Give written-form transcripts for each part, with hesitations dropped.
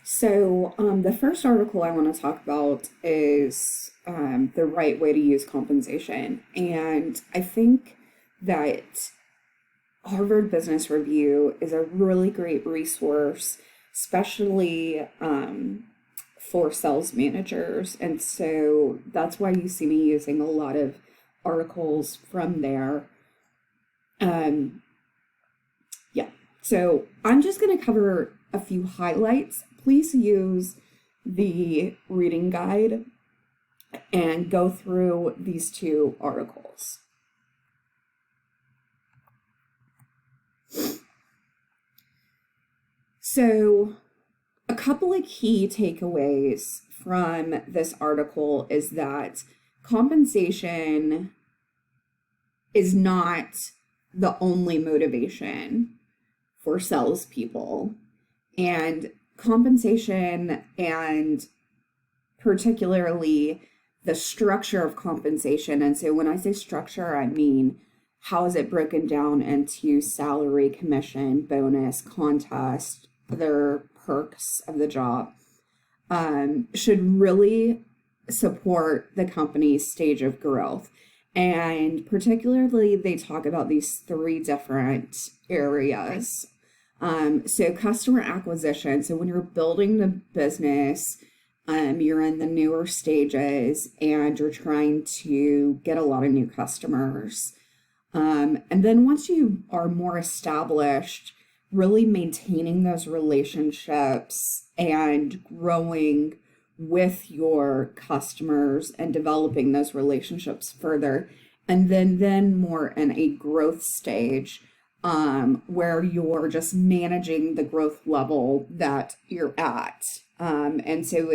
The first article I want to talk about is the right way to use compensation. And I think that Harvard Business Review is a really great resource, especially for sales managers. And so that's why you see me using a lot of articles from there. Um, yeah. So I'm just going to cover a few highlights. Please use the reading guide and go through these two articles. So, a couple of key takeaways from this article is that compensation is not the only motivation for salespeople. And compensation, and particularly the structure of compensation. And so when I say structure, I mean how is it broken down into salary, commission, bonus, contest, other perks of the job, should really support the company's stage of growth. And particularly, they talk about these three different areas. So customer acquisition. So when you're building the business, you're in the newer stages and you're trying to get a lot of new customers. And then once you are more established, really maintaining those relationships and growing with your customers and developing those relationships further. And then more in a growth stage, where you're just managing the growth level that you're at. And so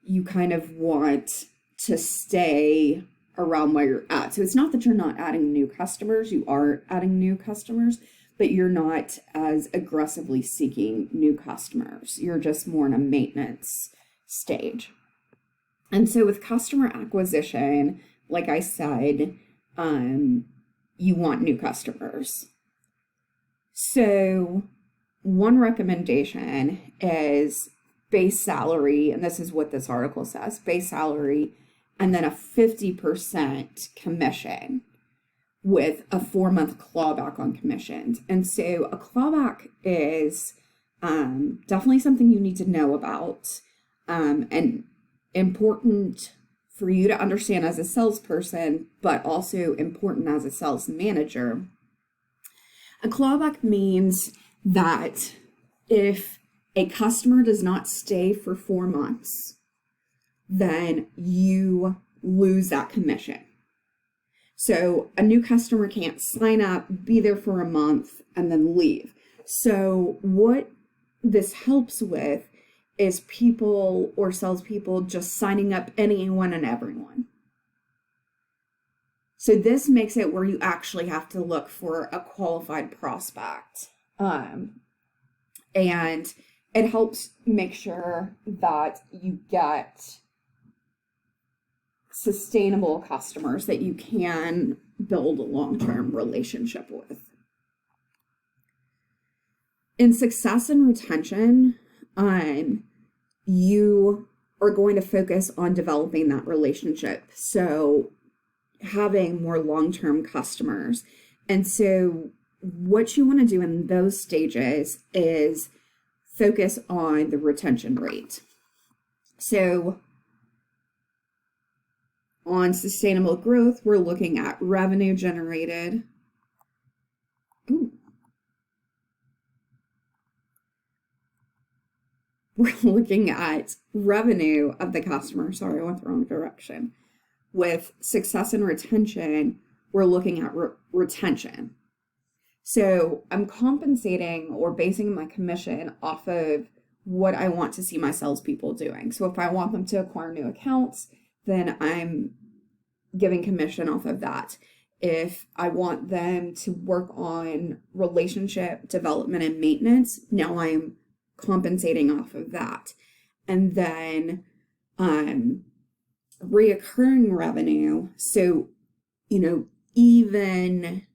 you kind of want to stay around where you're at. So it's not that you're not adding new customers, you are adding new customers, but you're not as aggressively seeking new customers. You're just more in a maintenance stage. And so with customer acquisition, like I said, you want new customers. So one recommendation is base salary, and this is what this article says, base salary, and then a 50% commission with a 4-month clawback on commissions. And so a clawback is definitely something you need to know about, and important for you to understand as a salesperson, but also important as a sales manager. A clawback means that if a customer does not stay for 4 months, then you lose that commission. So a new customer can't sign up, be there for a month, and then leave. So what this helps with is people or salespeople just signing up anyone and everyone. So this makes it where you actually have to look for a qualified prospect. And it helps make sure that you get sustainable customers that you can build a long-term relationship with. In success and retention, you are going to focus on developing that relationship. So having more long-term customers. And so what you want to do in those stages is focus on the retention rate. So on sustainable growth, we're looking at revenue generated. We're looking at revenue of the customer. Sorry, I went the wrong direction. With success and retention, we're looking at retention. So I'm compensating or basing my commission off of what I want to see my salespeople doing. So if I want them to acquire new accounts, then I'm giving commission off of that. If I want them to work on relationship development and maintenance, now I'm compensating off of that. And then reoccurring revenue. So, even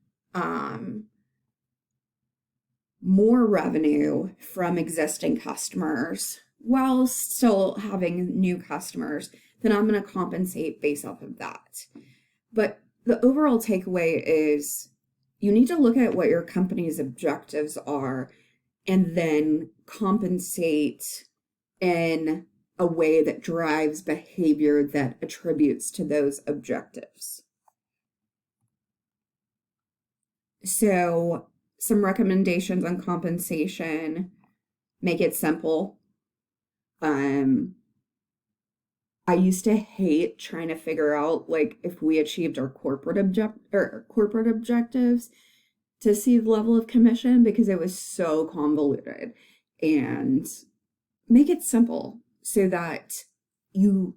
more revenue from existing customers while still having new customers, then I'm going to compensate based off of that. But the overall takeaway is you need to look at what your company's objectives are and then compensate in a way that drives behavior that attributes to those objectives. So, some recommendations on compensation: make it simple. I used to hate trying to figure out like if we achieved our corporate objectives to see the level of commission because it was so convoluted. And make it simple so that you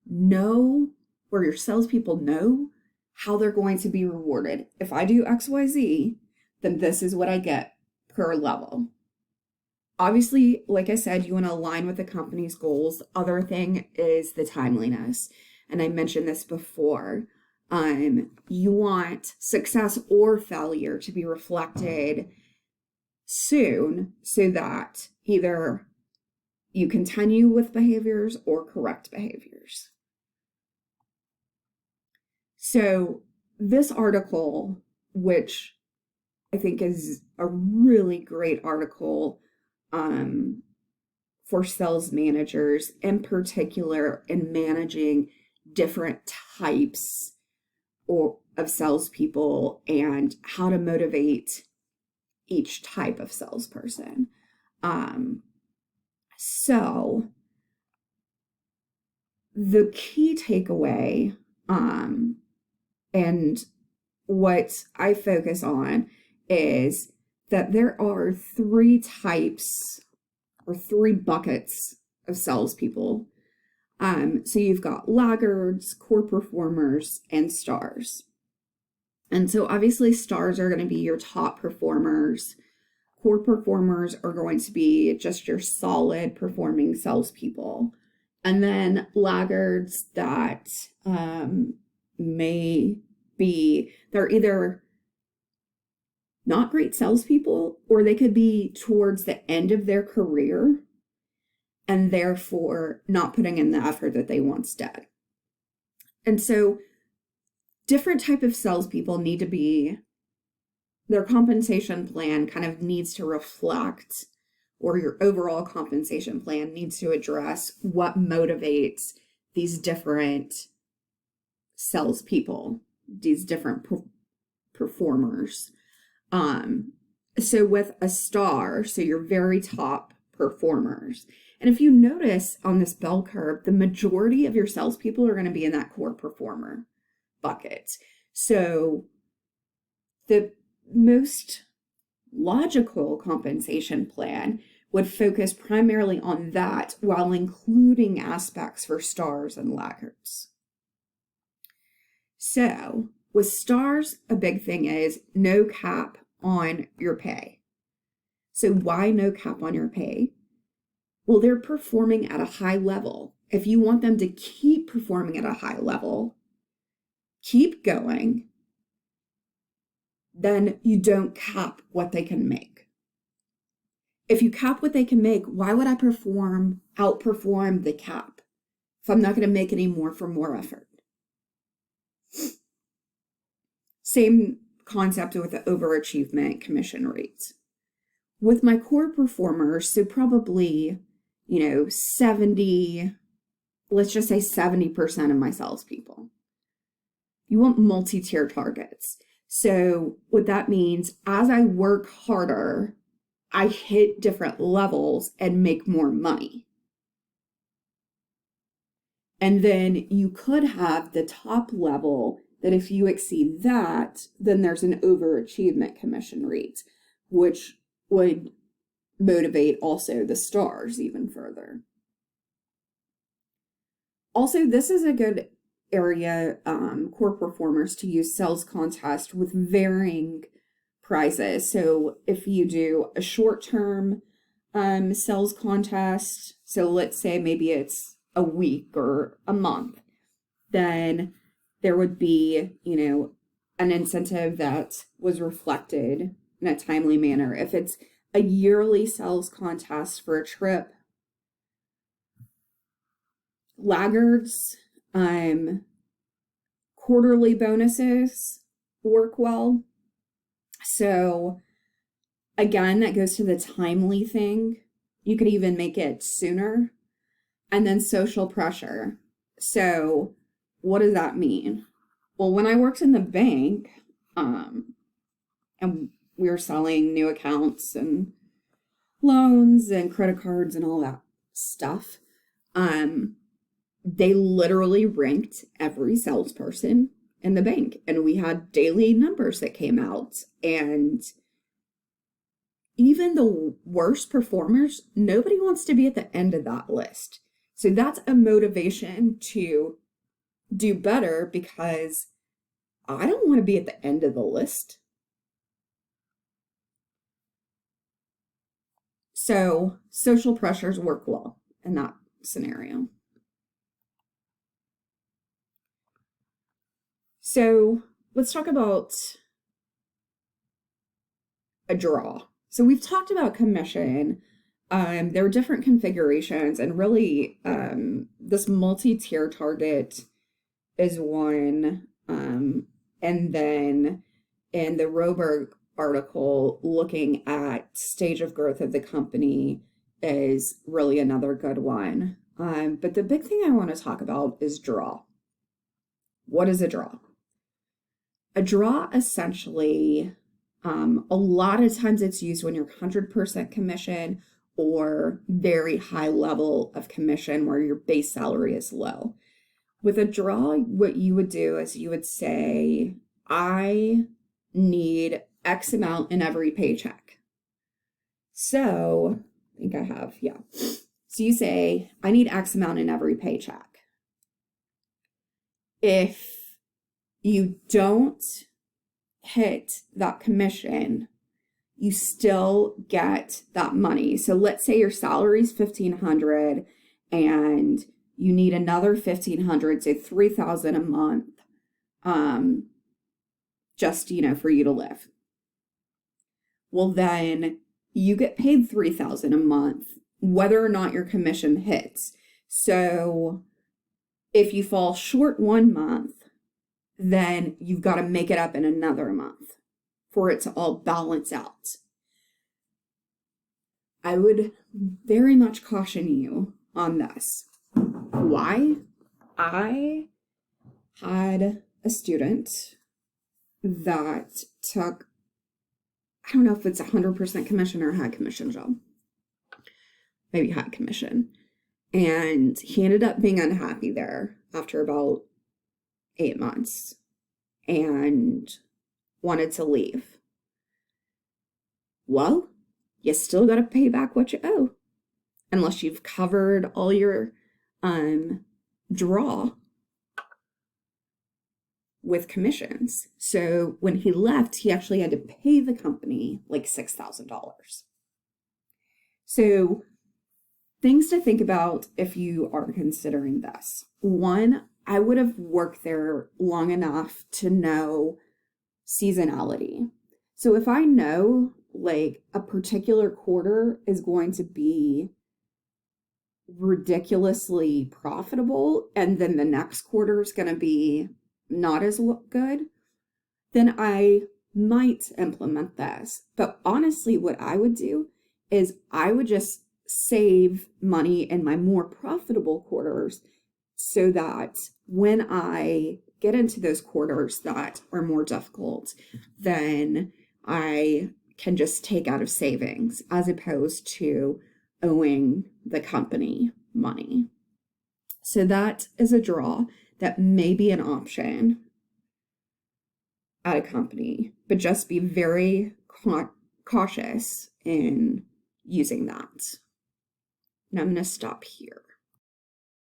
know, or your salespeople know, how they're going to be rewarded. If I do XYZ, then this is what I get per level. Obviously, like I said, you want to align with the company's goals. The other thing is the timeliness. And I mentioned this before. You want success or failure to be reflected soon so that either you continue with behaviors or correct behaviors. So this article, which I think is a really great article for sales managers, in particular in managing different types of salespeople and how to motivate each type of salesperson. So the key takeaway, and what I focus on is that there are 3 types or 3 buckets of salespeople. So you've got laggards, core performers, and stars. And so obviously stars are going to be your top performers. Core performers are going to be just your solid performing salespeople. And then laggards that may be, they're either not great salespeople, or they could be towards the end of their career and therefore not putting in the effort that they once did. And so different type of salespeople need to be, their compensation plan kind of needs to reflect, or your overall compensation plan needs to address what motivates these different salespeople, these different performers. So with a star, so your very top performers. And if you notice on this bell curve, the majority of your salespeople are going to be in that core performer bucket. So the most logical compensation plan would focus primarily on that while including aspects for stars and laggards. So with stars, a big thing is no cap on your pay. So why no cap on your pay? Well, they're performing at a high level. If you want them to keep performing at a high level, keep going, then you don't cap what they can make. If you cap what they can make, why would I outperform the cap if I'm not going to make any more for more effort? Same concept with the overachievement commission rates. With my core performers, so probably, 70, let's just say 70% of my salespeople. You want multi-tier targets. So what that means, as I work harder, I hit different levels and make more money. And then you could have the top level that if you exceed that, then there's an overachievement commission rate, which would motivate also the stars even further. Also, this is a good area, core performers, to use sales contest with varying prizes. So if you do a short-term sales contest, so let's say maybe it's a week or a month, then there would be, an incentive that was reflected in a timely manner. If it's a yearly sales contest for a trip, laggards, quarterly bonuses work well. So again, that goes to the timely thing. You could even make it sooner. And then social pressure. So what does that mean? Well, when I worked in the bank, and we were selling new accounts and loans and credit cards and all that stuff, they literally ranked every salesperson in the bank, and we had daily numbers that came out, and even the worst performers, nobody wants to be at the end of that list. So that's a motivation to do better, because I don't want to be at the end of the list. So social pressures work well in that scenario. So let's talk about a draw. So we've talked about commission. There are different configurations, and really this multi-tier target is one. And then in the Roberg article, looking at stage of growth of the company is really another good one. But the big thing I want to talk about is draw. What is a draw? A draw essentially, a lot of times it's used when you're 100% commission or very high level of commission where your base salary is low. With a draw, what you would do is you would say, I need X amount in every paycheck. So I think I have, yeah. So you say, I need X amount in every paycheck. If you don't hit that commission, you still get that money. So let's say your salary is $1,500 and you need another $1,500, say $3,000 a month, just, for you to live. Well, then you get paid $3,000 a month, whether or not your commission hits. So if you fall short one month, then you've got to make it up in another month for it to all balance out. I would very much caution you on this. Why? I had a student that took, I don't know if it's 100% commission or high commission job. Maybe high commission. And he ended up being unhappy there after about 8 months and wanted to leave. Well, you still got to pay back what you owe unless you've covered all your draw with commissions. So when he left, he actually had to pay the company like $6,000. So things to think about if you are considering this. One, I would have worked there long enough to know seasonality. So if I know like a particular quarter is going to be ridiculously profitable and then the next quarter is going to be not as good, then I might implement this. But honestly, what I would do is I would just save money in my more profitable quarters so that when I get into those quarters that are more difficult, then I can just take out of savings as opposed to owing the company money. So that is a draw that may be an option at a company, but just be very cautious in using that. And I'm going to stop here.